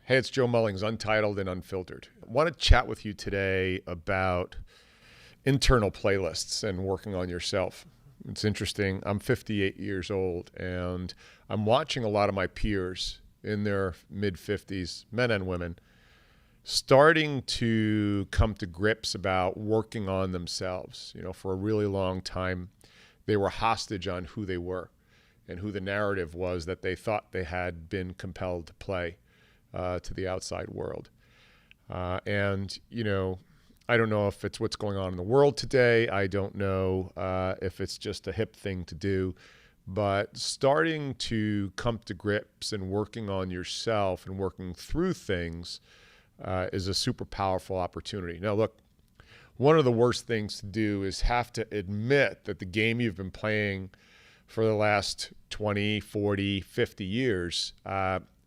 Hey, it's Joe Mullings, Untitled and Unfiltered. I want to chat with you today about internal playlists and working on yourself. It's interesting. I'm 58 years old, and I'm watching a lot of my peers in their mid-50s, men and women, starting to come to grips about working on themselves. For a really long time, they were hostage on who they were and who the narrative was that they thought they had been compelled to play to the outside world. And I don't know if it's what's going on in the world today. I don't know if it's just a hip thing to do, but starting to come to grips and working on yourself and working through things is a super powerful opportunity. Now, look, one of the worst things to do is have to admit that the game you've been playing for the last 20, 40, 50 years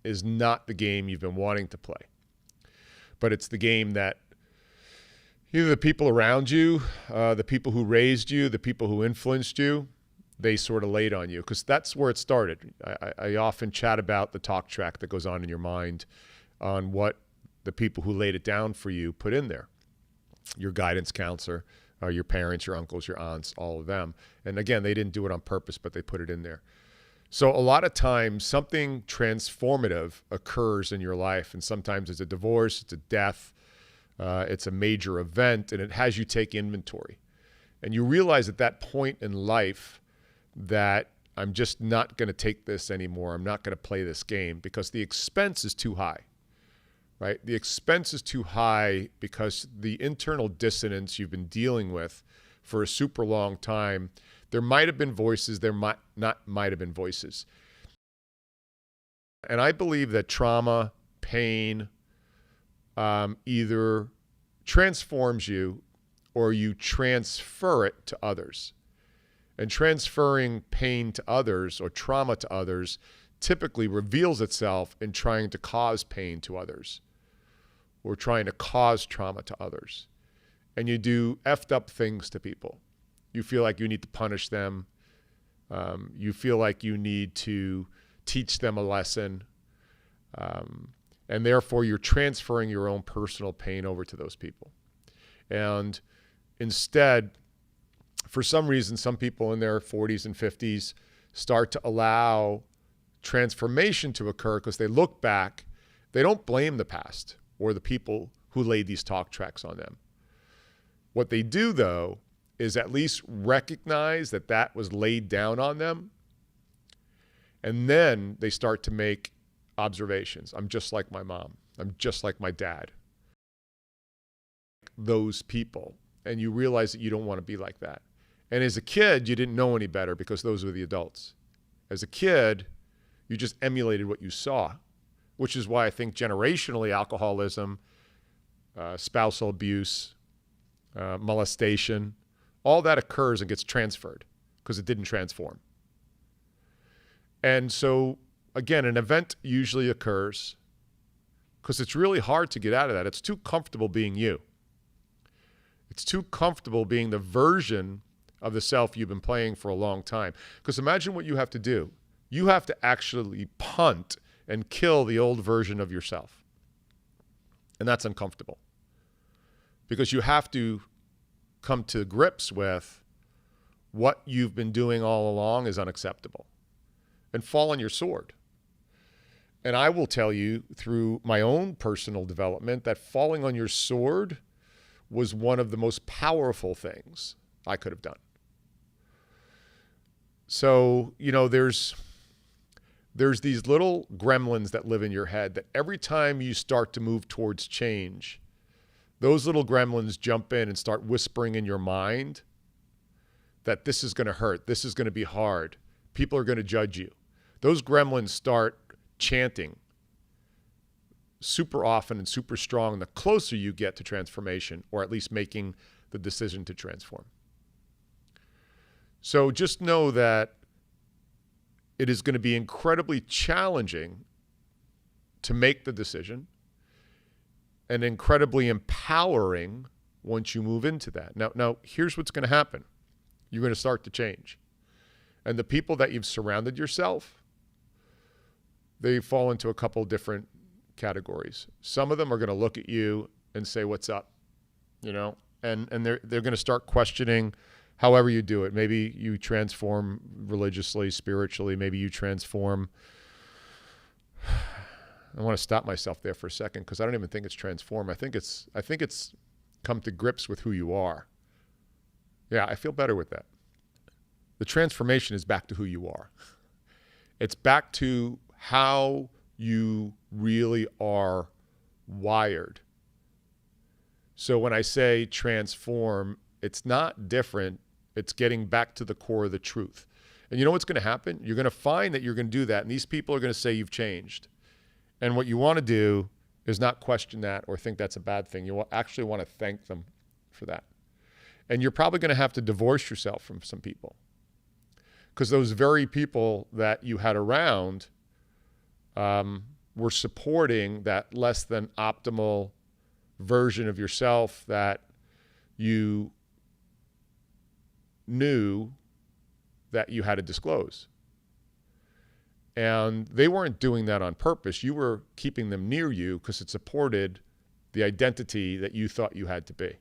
is not the game you've been wanting to play. But it's the game that either the people around you, the people who raised you, the people who influenced you, they sort of laid on you, because that's where it started. I often chat about the talk track that goes on in your mind on what the people who laid it down for you put in there. Your guidance counselor, your parents, your uncles, your aunts, all of them. And again, they didn't do it on purpose, but they put it in there. So a lot of times something transformative occurs in your life, and sometimes it's a divorce, it's a death, it's a major event, and it has you take inventory. And you realize at that point in life that I'm just not going to take this anymore. I'm not going to play this game because the expense is too high, right? The expense is too high because the internal dissonance you've been dealing with for a super long time. There might have been voices, there might have been voices. And I believe that trauma, pain, either transforms you or you transfer it to others. And transferring pain to others or trauma to others typically reveals itself in trying to cause pain to others or trying to cause trauma to others. And you do effed up things to people. You feel like you need to punish them. You feel like you need to teach them a lesson. And therefore, you're transferring your own personal pain over to those people. And instead, for some reason, some people in their 40s and 50s start to allow transformation to occur because they look back. They don't blame the past or the people who laid these talk tracks on them. What they do, though, is at least recognize that that was laid down on them. And then they start to make observations. I'm just like my mom. I'm just like my dad. Those people. And you realize that you don't want to be like that. And as a kid, you didn't know any better because those were the adults. As a kid, you just emulated what you saw, which is why I think generationally alcoholism, spousal abuse, molestation, all that occurs and gets transferred because it didn't transform. And so, again, an event usually occurs because it's really hard to get out of that. It's too comfortable being you. It's too comfortable being the version of the self you've been playing for a long time. Because imagine what you have to do. You have to actually punt and kill the old version of yourself. And that's uncomfortable. Because you have to come to grips with what you've been doing all along is unacceptable and fall on your sword. And I will tell you through my own personal development that falling on your sword was one of the most powerful things I could have done. So, there's these little gremlins that live in your head that every time you start to move towards change, those little gremlins jump in and start whispering in your mind that this is going to hurt, this is going to be hard, people are going to judge you. Those gremlins start chanting super often and super strong the closer you get to transformation, or at least making the decision to transform. So just know that it is going to be incredibly challenging to make the decision, and incredibly empowering once you move into that. Now, here's what's going to happen. You're going to start to change. And the people that you've surrounded yourself, they fall into a couple different categories. Some of them are going to look at you and say, "What's up?" You know, and they're going to start questioning however you do it. Maybe you transform religiously, spiritually. Maybe you transform. I want to stop myself there for a second because I don't even think it's transform. I think it's come to grips with who you are. Yeah, I feel better with that. The transformation is back to who you are. It's back to how you really are wired. So when I say transform, it's not different. It's getting back to the core of the truth. And you know what's going to happen? You're going to find that you're going to do that, and these people are going to say you've changed. And what you want to do is not question that or think that's a bad thing. You actually want to thank them for that. And you're probably going to have to divorce yourself from some people, because those very people that you had around were supporting that less than optimal version of yourself that you knew that you had to disclose. And they weren't doing that on purpose. You were keeping them near you because it supported the identity that you thought you had to be.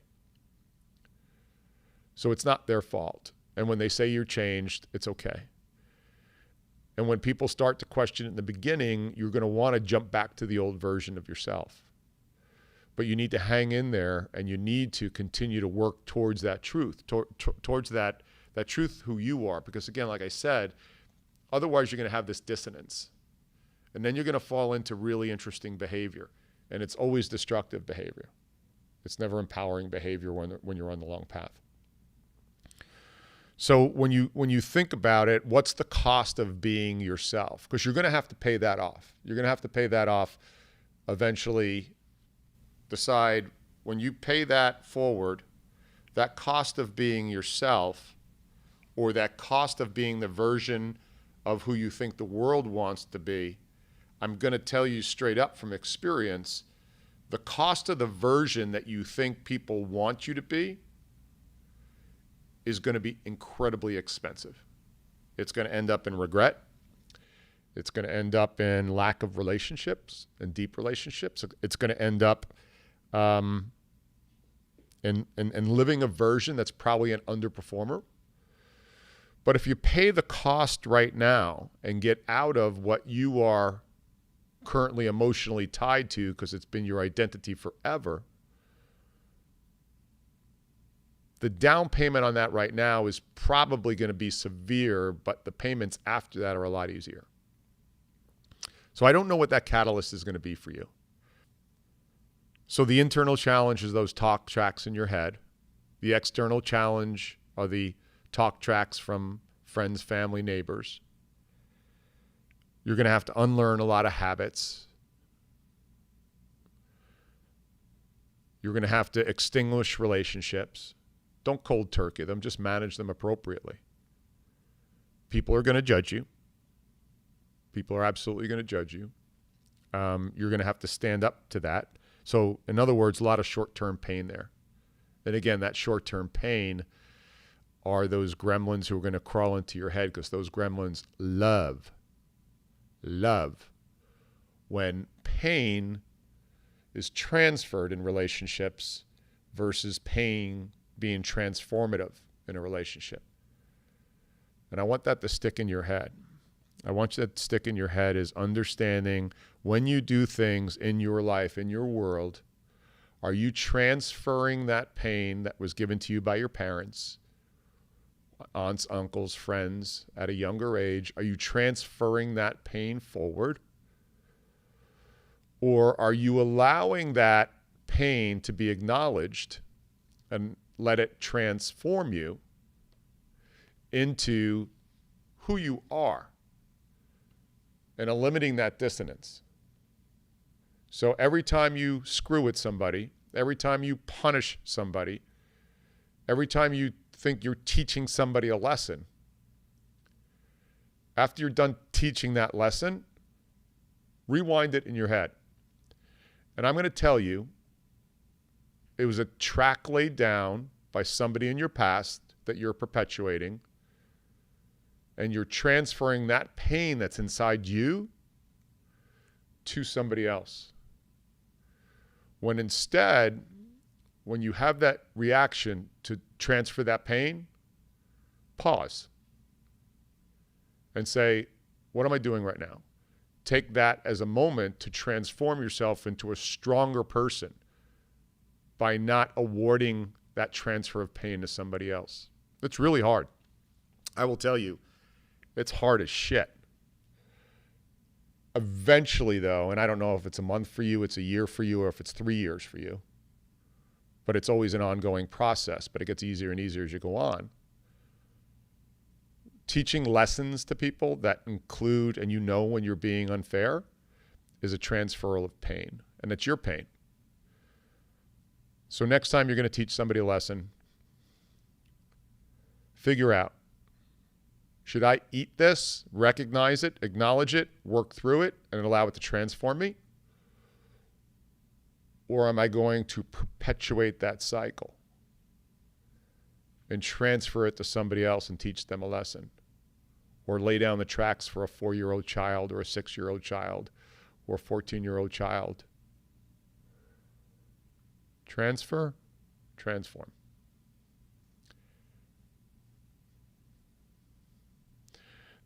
So it's not their fault. And when they say you're changed, it's okay. And when people start to question it in the beginning, you're going to want to jump back to the old version of yourself. But you need to hang in there, and you need to continue to work towards that truth, towards that truth who you are. Because again, like I said, otherwise you're going to have this dissonance. And then you're going to fall into really interesting behavior. And it's always destructive behavior. It's never empowering behavior when you're on the long path. So when you think about it, what's the cost of being yourself? Because you're going to have to pay that off. You're going to have to pay that off eventually. Decide when you pay that forward, that cost of being yourself, or that cost of being the version of who you think the world wants to be. I'm going to tell you straight up from experience, the cost of the version that you think people want you to be is going to be incredibly expensive. It's going to end up in regret. It's going to end up in lack of relationships and deep relationships. It's going to end up in living a version that's probably an underperformer. But if you pay the cost right now and get out of what you are currently emotionally tied to, because it's been your identity forever, the down payment on that right now is probably going to be severe, but the payments after that are a lot easier. So I don't know what that catalyst is going to be for you. So the internal challenge is those talk tracks in your head. The external challenge are the talk tracks from friends, family, neighbors. You're going to have to unlearn a lot of habits. You're going to have to extinguish relationships. Don't cold turkey them, just manage them appropriately. People are going to judge you. People are absolutely going to judge you. You're going to have to stand up to that. So in other words, a lot of short-term pain there. And again, that short-term pain are those gremlins who are going to crawl into your head, because those gremlins love when pain is transferred in relationships versus pain being transformative in a relationship. And I want that to stick in your head. I want you to stick in your head is understanding when you do things in your life, in your world, are you transferring that pain that was given to you by your parents, aunts, uncles, friends at a younger age? Are you transferring that pain forward? Or are you allowing that pain to be acknowledged and let it transform you into who you are and eliminating that dissonance? So every time you screw with somebody, every time you punish somebody, every time you think you're teaching somebody a lesson, after you're done teaching that lesson, rewind it in your head. And I'm going to tell you, it was a track laid down by somebody in your past that you're perpetuating, and you're transferring that pain that's inside you to somebody else. When instead, when you have that reaction to transfer that pain, pause and say, what am I doing right now? Take that as a moment to transform yourself into a stronger person by not awarding that transfer of pain to somebody else. It's really hard. I will tell you, it's hard as shit. Eventually, though, and I don't know if it's a month for you, it's a year for you, or if it's 3 years for you, but it's always an ongoing process, but it gets easier and easier as you go on. Teaching lessons to people that include, and you know when you're being unfair, is a transferal of pain, and it's your pain. So next time you're going to teach somebody a lesson, figure out, should I eat this, recognize it, acknowledge it, work through it, and allow it to transform me? Or am I going to perpetuate that cycle and transfer it to somebody else and teach them a lesson? Or lay down the tracks for a 4-year-old child or a 6-year-old child or a 14-year-old child? Transfer, transform.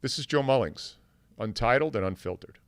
This is Joe Mullings, Untitled and Unfiltered.